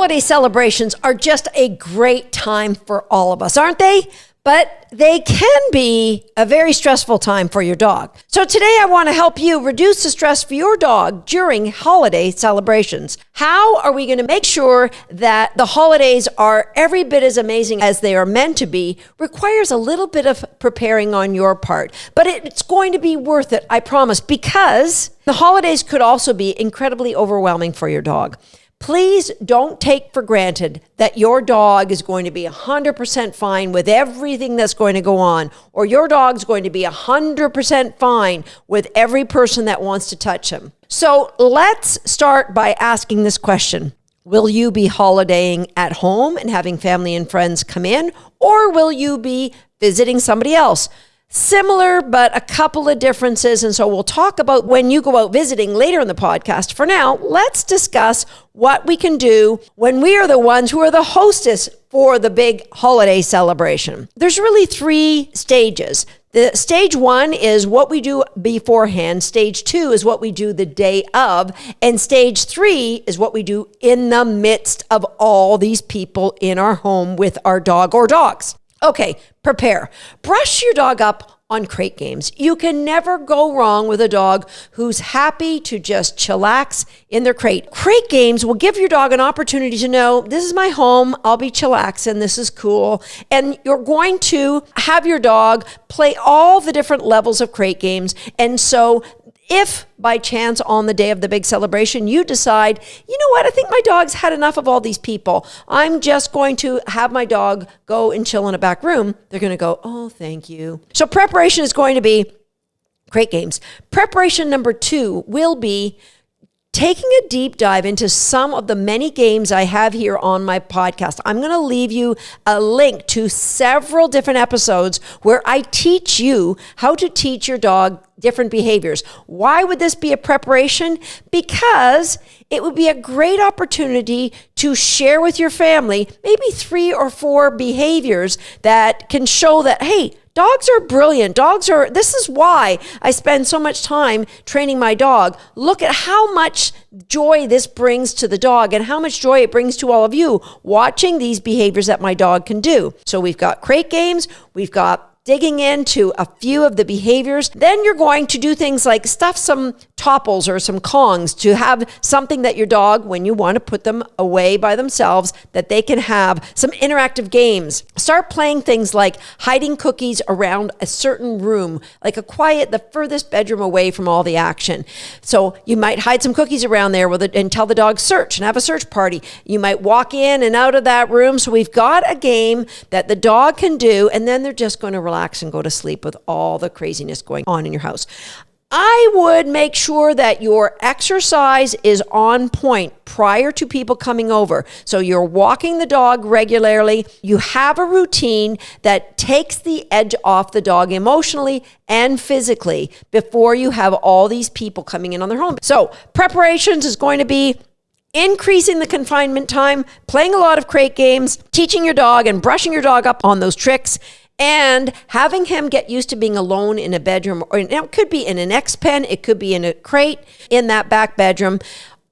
Holiday celebrations are just a great time for all of us, aren't they? But they can be a very stressful time for your dog. So today I want to help you reduce the stress for your dog during holiday celebrations. How are we going to make sure that the holidays are every bit as amazing as they are meant to be? Requires a little bit of preparing on your part, but it's going to be worth it, I promise, because the holidays could also be incredibly overwhelming for your dog. Please don't take for granted that your dog is going to be 100% fine with everything that's going to go on, or your dog's going to be 100% fine with every person that wants to touch him. So let's start by asking this question. Will you be holidaying at home and having family and friends come in, or will you be visiting somebody else? Similar, but a couple of differences. And so we'll talk about when you go out visiting later in the podcast. For now, let's discuss what we can do when we are the ones who are the hostess for the big holiday celebration. There's really 3 stages. The stage 1 is what we do beforehand. Stage 2 is what we do the day of. And stage 3 is what we do in the midst of all these people in our home with our dog or dogs. Okay, prepare. Brush your dog up on crate games. You can never go wrong with a dog who's happy to just chillax in their crate. Crate games will give your dog an opportunity to know, this is my home, I'll be chillaxing, this is cool. And you're going to have your dog play all the different levels of crate games. And so if by chance on the day of the big celebration, you decide, you know what, I think my dog's had enough of all these people. I'm just going to have my dog go and chill in a back room. They're going to go, oh, thank you. So preparation is going to be crate games. Preparation number 2 will be taking a deep dive into some of the many games I have here on my podcast. I'm going to leave you a link to several different episodes where I teach you how to teach your dog different behaviors. Why would this be a preparation? Because it would be a great opportunity to share with your family maybe 3 or 4 behaviors that can show that, hey, dogs are brilliant. This is why I spend so much time training my dog. Look at how much joy this brings to the dog and how much joy it brings to all of you watching these behaviors that my dog can do. So we've got crate games, we've got digging into a few of the behaviors. Then you're going to do things like stuff some topples or some Kongs to have something that your dog, when you want to put them away by themselves, that they can have some interactive games. Start playing things like hiding cookies around a certain room, like the furthest bedroom away from all the action. So you might hide some cookies around there and tell the dog search and have a search party. You might walk in and out of that room. So we've got a game that the dog can do, and then they're just going to relax and go to sleep with all the craziness going on in your house. I would make sure that your exercise is on point prior to people coming over. So you're walking the dog regularly. You have a routine that takes the edge off the dog emotionally and physically before you have all these people coming in on their home. So preparations is going to be increasing the confinement time, playing a lot of crate games, teaching your dog and brushing your dog up on those tricks, and having him get used to being alone in a bedroom, or it could be in an X-pen, it could be in a crate in that back bedroom.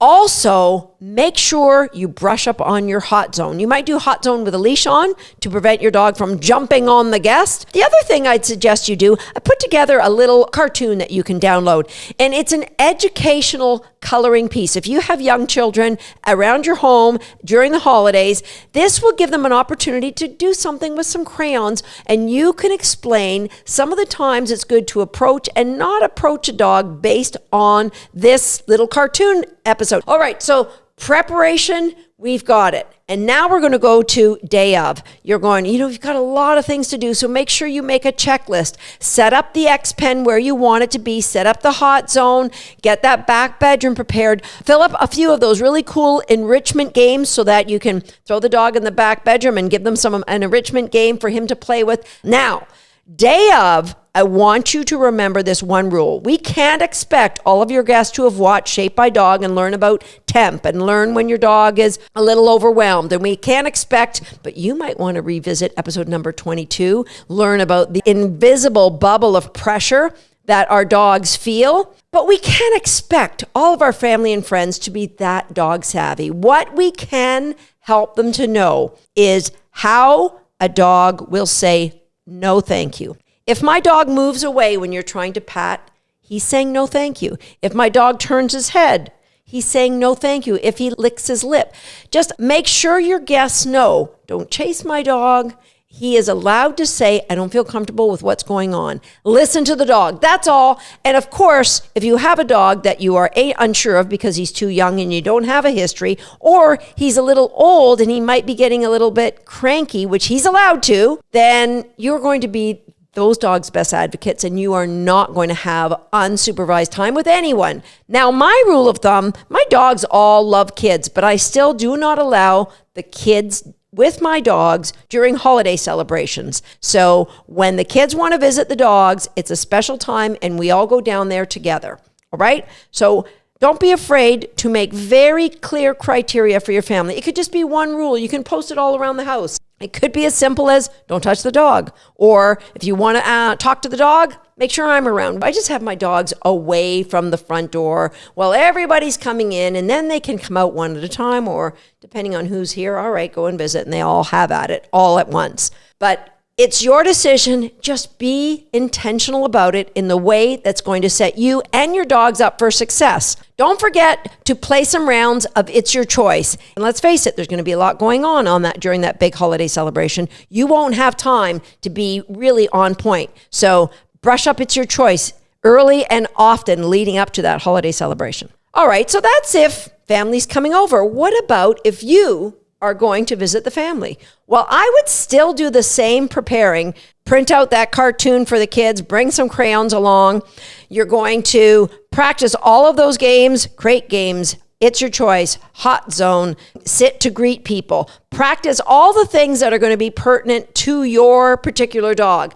Also, make sure you brush up on your hot zone. You might do hot zone with a leash on to prevent your dog from jumping on the guest. The other thing I'd suggest you do, I put together a little cartoon that you can download, and it's an educational coloring piece. If you have young children around your home during the holidays, this will give them an opportunity to do something with some crayons, and you can explain some of the times it's good to approach and not approach a dog based on this little cartoon episode. All right, so preparation, we've got it. And now we're going to go to day of. You've got a lot of things to do, so make sure you make a checklist. Set up the X-Pen where you want it to be. Set up the hot zone. Get that back bedroom prepared. Fill up a few of those really cool enrichment games so that you can throw the dog in the back bedroom and give them an enrichment game for him to play with. Now, day of, I want you to remember this one rule. We can't expect all of your guests to have watched Shape by Dog and learn about temp and learn when your dog is a little overwhelmed. And we can't expect, but you might want to revisit episode number 22, learn about the invisible bubble of pressure that our dogs feel. But we can't expect all of our family and friends to be that dog savvy. What we can help them to know is how a dog will say no thank you. If my dog moves away when you're trying to pat, he's saying no thank you. If my dog turns his head, he's saying no thank you. If he licks his lip, just make sure your guests know, don't chase my dog. He is allowed to say, I don't feel comfortable with what's going on. Listen to the dog. That's all. And of course, if you have a dog that you are unsure of because he's too young and you don't have a history, or he's a little old and he might be getting a little bit cranky, which he's allowed to, then you're going to be those dogs' best advocates, and you are not going to have unsupervised time with anyone. Now, my rule of thumb, my dogs all love kids, but I still do not allow the kids with my dogs during holiday celebrations. So when the kids want to visit the dogs, it's a special time and we all go down there together. All right? So don't be afraid to make very clear criteria for your family. It could just be one rule. You can post it all around the house. It could be as simple as don't touch the dog. Or if you want to talk to the dog, make sure I'm around. I just have my dogs away from the front door while everybody's coming in, and then they can come out one at a time, or depending on who's here, all right, go and visit, and they all have at it all at once. But it's your decision. Just be intentional about it in the way that's going to set you and your dogs up for success. Don't forget to play some rounds of It's Your Choice. And let's face it, there's going to be a lot going on that during that big holiday celebration. You won't have time to be really on point. So brush up It's Your Choice early and often leading up to that holiday celebration. All right, so that's if family's coming over. What about if you are going to visit the family? Well, I would still do the same preparing. Print out that cartoon for the kids, bring some crayons along. You're going to practice all of those games, crate games, It's Your Choice, Hot Zone, Sit to Greet People. Practice all the things that are going to be pertinent to your particular dog.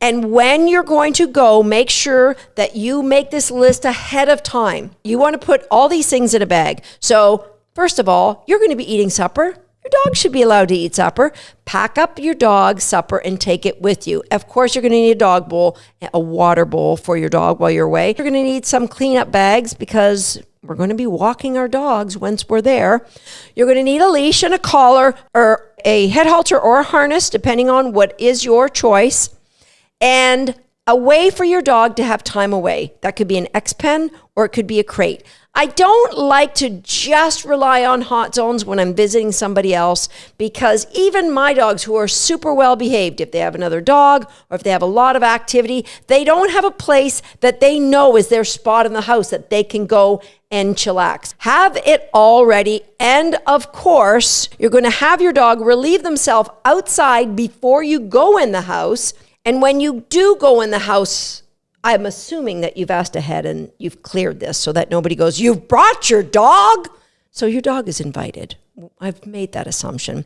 And when you're going to go, make sure that you make this list ahead of time. You want to put all these things in a bag. So first of all, you're going to be eating supper. Your dog should be allowed to eat supper. Pack up your dog's supper and take it with you. Of course, you're going to need a dog bowl, a water bowl for your dog while you're away. You're going to need some cleanup bags because we're going to be walking our dogs once we're there. You're going to need a leash and a collar or a head halter or a harness, depending on what is your choice. And a way for your dog to have time away. That could be an X-Pen or it could be a crate. I don't like to just rely on hot zones when I'm visiting somebody else, because even my dogs who are super well behaved, if they have another dog or if they have a lot of activity, they don't have a place that they know is their spot in the house that they can go and chillax. Have it all ready. And of course, you're going to have your dog relieve themselves outside before you go in the house. And when you do go in the house, I'm assuming that you've asked ahead and you've cleared this so that nobody goes, you've brought your dog? So your dog is invited. I've made that assumption.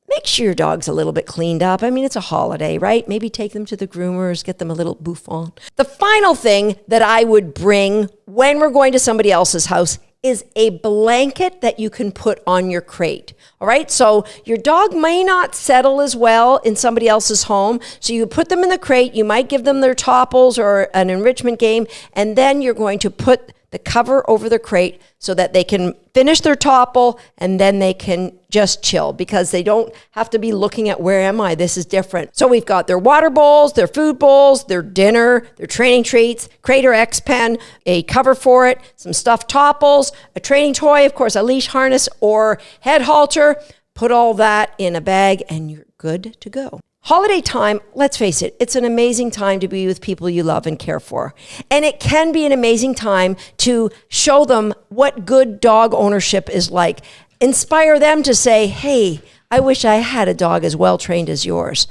Make sure your dog's a little bit cleaned up. I mean, it's a holiday, right? Maybe take them to the groomers, get them a little bouffant. The final thing that I would bring when we're going to somebody else's house is a blanket that you can put on your crate. All right, so your dog may not settle as well in somebody else's home. So you put them in the crate, you might give them their topples or an enrichment game, and then you're going to put the cover over the crate so that they can finish their topple and then they can just chill, because they don't have to be looking at where am I? This is different. So we've got their water bowls, their food bowls, their dinner, their training treats, crate or X-Pen, a cover for it, some stuffed topples, a training toy, of course, a leash harness or head halter. Put all that in a bag and you're good to go. Holiday time, let's face it, it's an amazing time to be with people you love and care for. And it can be an amazing time to show them what good dog ownership is like. Inspire them to say, hey, I wish I had a dog as well trained as yours.